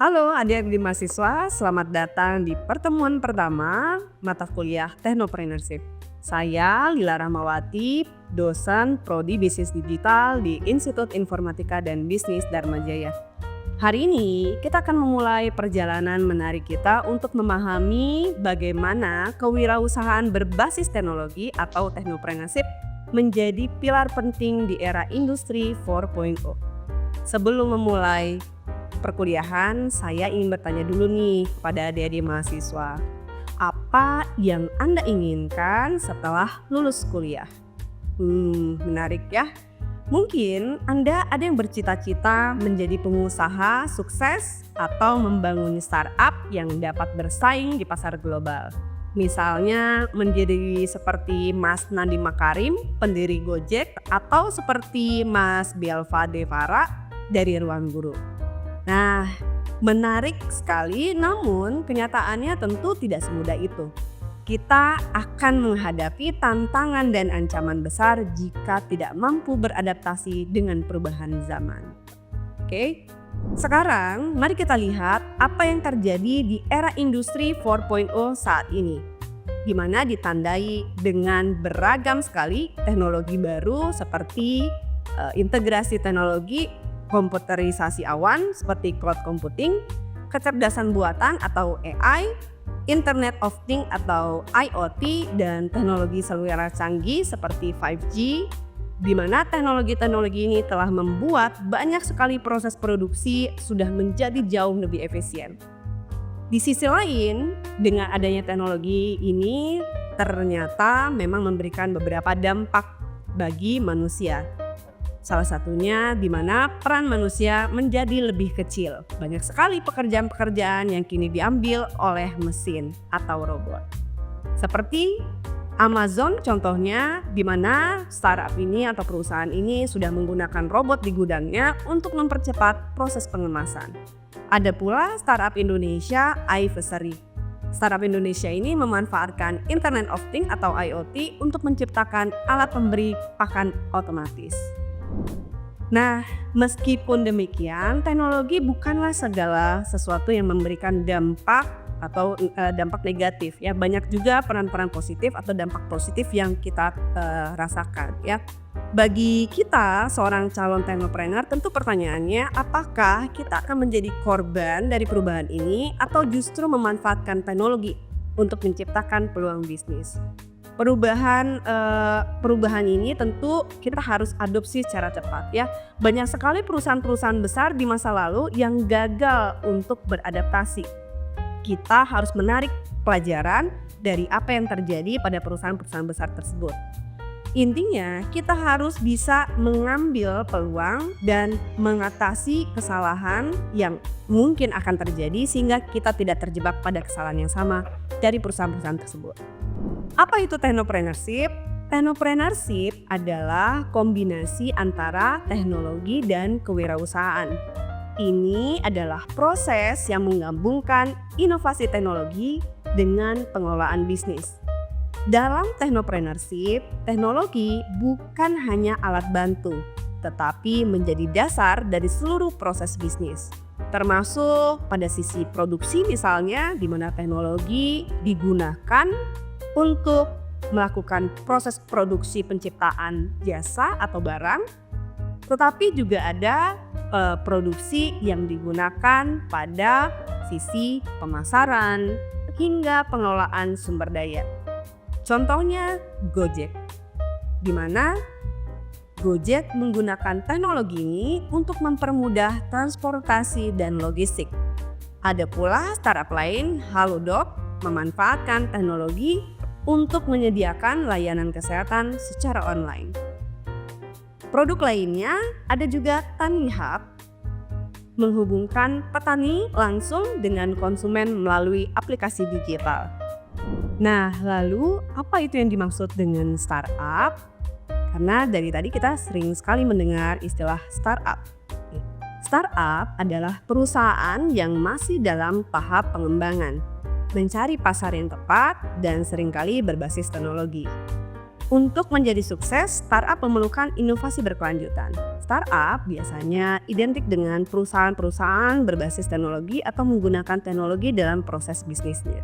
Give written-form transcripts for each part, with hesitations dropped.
Halo adik-adik mahasiswa, selamat datang di pertemuan pertama mata kuliah Technopreneurship. Saya Lila Rahmawati, dosen Prodi Bisnis Digital di Institut Informatika dan Bisnis Dharma Jaya. Hari ini kita akan memulai perjalanan menarik kita untuk memahami bagaimana kewirausahaan berbasis teknologi atau Technopreneurship menjadi pilar penting di era industri 4.0. Sebelum memulai perkuliahan, saya ingin bertanya dulu nih kepada adik-adik mahasiswa. Apa yang Anda inginkan setelah lulus kuliah? Menarik ya. Mungkin Anda ada yang bercita-cita menjadi pengusaha sukses atau membangun startup yang dapat bersaing di pasar global. Misalnya menjadi seperti Mas Nadiem Makarim, pendiri Gojek, atau seperti Mas Bialva Devara dari Ruang Guru. Nah, menarik sekali, namun kenyataannya tentu tidak semudah itu. Kita akan menghadapi tantangan dan ancaman besar jika tidak mampu beradaptasi dengan perubahan zaman. Oke, sekarang mari kita lihat apa yang terjadi di era industri 4.0 saat ini, di mana ditandai dengan beragam sekali teknologi baru seperti integrasi teknologi komputerisasi awan seperti cloud computing, kecerdasan buatan atau AI, Internet of Things atau IoT, dan teknologi seluler canggih seperti 5G, di mana teknologi-teknologi ini telah membuat banyak sekali proses produksi sudah menjadi jauh lebih efisien. Di sisi lain, dengan adanya teknologi ini ternyata memang memberikan beberapa dampak bagi manusia. Salah satunya di mana peran manusia menjadi lebih kecil. Banyak sekali pekerjaan-pekerjaan yang kini diambil oleh mesin atau robot. Seperti Amazon contohnya, di mana startup ini atau perusahaan ini sudah menggunakan robot di gudangnya untuk mempercepat proses pengemasan. Ada pula startup Indonesia iVesari. Startup Indonesia ini memanfaatkan Internet of Things atau IoT untuk menciptakan alat pemberi pakan otomatis. Nah, meskipun demikian, teknologi bukanlah segala sesuatu yang memberikan dampak atau dampak negatif ya. Banyak juga peran-peran positif atau dampak positif yang kita rasakan ya. Bagi kita seorang calon technopreneur, tentu pertanyaannya apakah kita akan menjadi korban dari perubahan ini atau justru memanfaatkan teknologi untuk menciptakan peluang bisnis. Perubahan ini tentu kita harus adopsi secara cepat ya. Banyak sekali perusahaan-perusahaan besar di masa lalu yang gagal untuk beradaptasi. Kita harus menarik pelajaran dari apa yang terjadi pada perusahaan-perusahaan besar tersebut. Intinya kita harus bisa mengambil peluang dan mengatasi kesalahan yang mungkin akan terjadi sehingga kita tidak terjebak pada kesalahan yang sama dari perusahaan-perusahaan tersebut. Apa itu technopreneurship? Technopreneurship adalah kombinasi antara teknologi dan kewirausahaan. Ini adalah proses yang menggabungkan inovasi teknologi dengan pengelolaan bisnis. Dalam technopreneurship, teknologi bukan hanya alat bantu, tetapi menjadi dasar dari seluruh proses bisnis. Termasuk pada sisi produksi misalnya, di mana teknologi digunakan untuk melakukan proses produksi penciptaan jasa atau barang, tetapi juga ada produksi yang digunakan pada sisi pemasaran hingga pengelolaan sumber daya. Contohnya Gojek, di mana Gojek menggunakan teknologi ini untuk mempermudah transportasi dan logistik. Ada pula startup lain, Halodoc, memanfaatkan teknologi untuk menyediakan layanan kesehatan secara online. Produk lainnya ada juga TaniHub, menghubungkan petani langsung dengan konsumen melalui aplikasi digital. Nah, lalu apa itu yang dimaksud dengan startup? Karena dari tadi kita sering sekali mendengar istilah startup. Startup adalah perusahaan yang masih dalam tahap pengembangan, mencari pasar yang tepat dan seringkali berbasis teknologi. Untuk menjadi sukses, startup memerlukan inovasi berkelanjutan. Startup biasanya identik dengan perusahaan-perusahaan berbasis teknologi atau menggunakan teknologi dalam proses bisnisnya.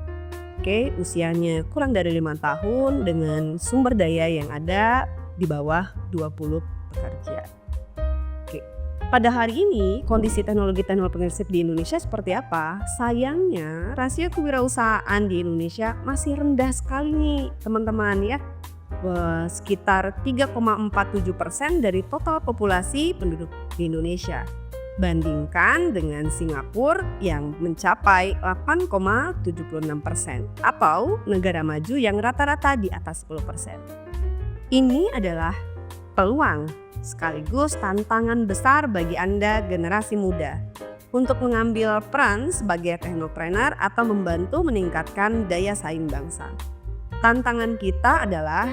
Oke, usianya kurang dari 5 tahun dengan sumber daya yang ada di bawah 20 pekerja. Oke. Pada hari ini, kondisi teknologi entrepreneurship di Indonesia seperti apa? Sayangnya, rasio kewirausahaan di Indonesia masih rendah sekali nih, teman-teman ya. Sekitar 3,47% dari total populasi penduduk di Indonesia. Bandingkan dengan Singapura yang mencapai 8,76% atau negara maju yang rata-rata di atas 10%. Ini adalah peluang sekaligus tantangan besar bagi Anda generasi muda untuk mengambil peran sebagai technopreneur atau membantu meningkatkan daya saing bangsa. Tantangan kita adalah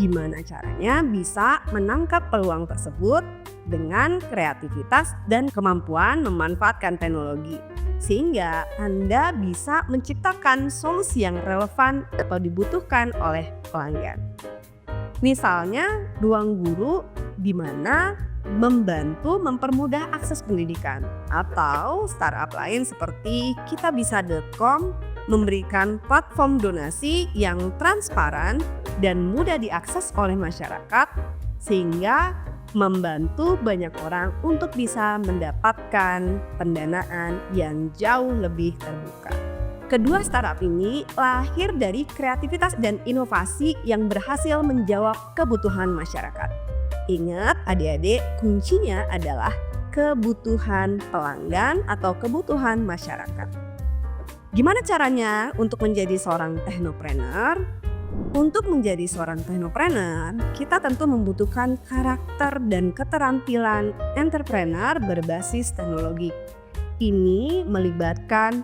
gimana caranya bisa menangkap peluang tersebut dengan kreativitas dan kemampuan memanfaatkan teknologi. Sehingga Anda bisa menciptakan solusi yang relevan atau dibutuhkan oleh pelanggan. Misalnya ruang guru di mana membantu mempermudah akses pendidikan, atau startup lain seperti kitabisa.com memberikan platform donasi yang transparan dan mudah diakses oleh masyarakat sehingga membantu banyak orang untuk bisa mendapatkan pendanaan yang jauh lebih terbuka. Kedua startup ini lahir dari kreativitas dan inovasi yang berhasil menjawab kebutuhan masyarakat. Ingat adik-adik, kuncinya adalah kebutuhan pelanggan atau kebutuhan masyarakat. Gimana caranya untuk menjadi seorang technopreneur? Untuk menjadi seorang technopreneur, kita tentu membutuhkan karakter dan keterampilan entrepreneur berbasis teknologi. Ini melibatkan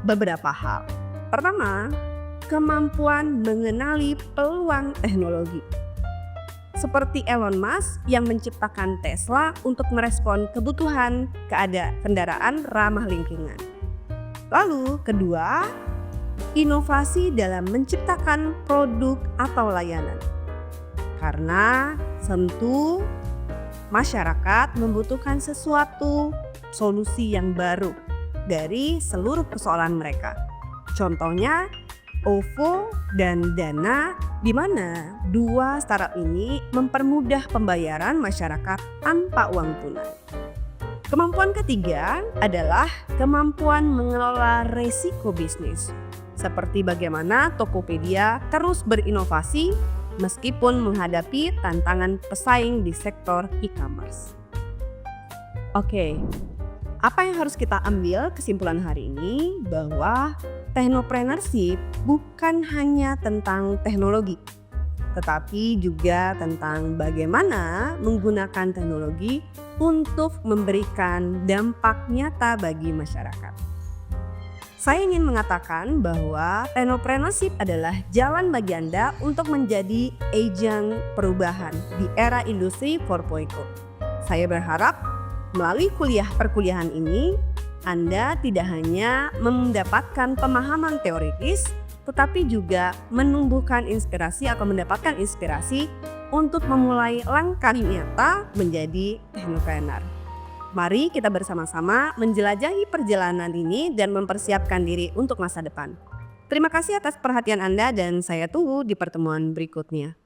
beberapa hal. Pertama, kemampuan mengenali peluang teknologi. Seperti Elon Musk yang menciptakan Tesla untuk merespon kebutuhan kendaraan ramah lingkungan. Lalu kedua, inovasi dalam menciptakan produk atau layanan. Karena tentu masyarakat membutuhkan sesuatu solusi yang baru dari seluruh persoalan mereka. Contohnya OVO dan Dana, di mana dua startup ini mempermudah pembayaran masyarakat tanpa uang tunai. Kemampuan ketiga adalah kemampuan mengelola resiko bisnis. Seperti bagaimana Tokopedia terus berinovasi meskipun menghadapi tantangan pesaing di sektor e-commerce. Oke, apa yang harus kita ambil kesimpulan hari ini? Bahwa technopreneurship bukan hanya tentang teknologi, tetapi juga tentang bagaimana menggunakan teknologi untuk memberikan dampak nyata bagi masyarakat. Saya ingin mengatakan bahwa technopreneurship adalah jalan bagi Anda untuk menjadi agent perubahan di era industri 4.0. Saya berharap melalui perkuliahan ini, Anda tidak hanya mendapatkan pemahaman teoritis, tetapi juga menumbuhkan inspirasi atau mendapatkan inspirasi untuk memulai langkah nyata menjadi technopreneur. Mari kita bersama-sama menjelajahi perjalanan ini dan mempersiapkan diri untuk masa depan. Terima kasih atas perhatian Anda dan saya tunggu di pertemuan berikutnya.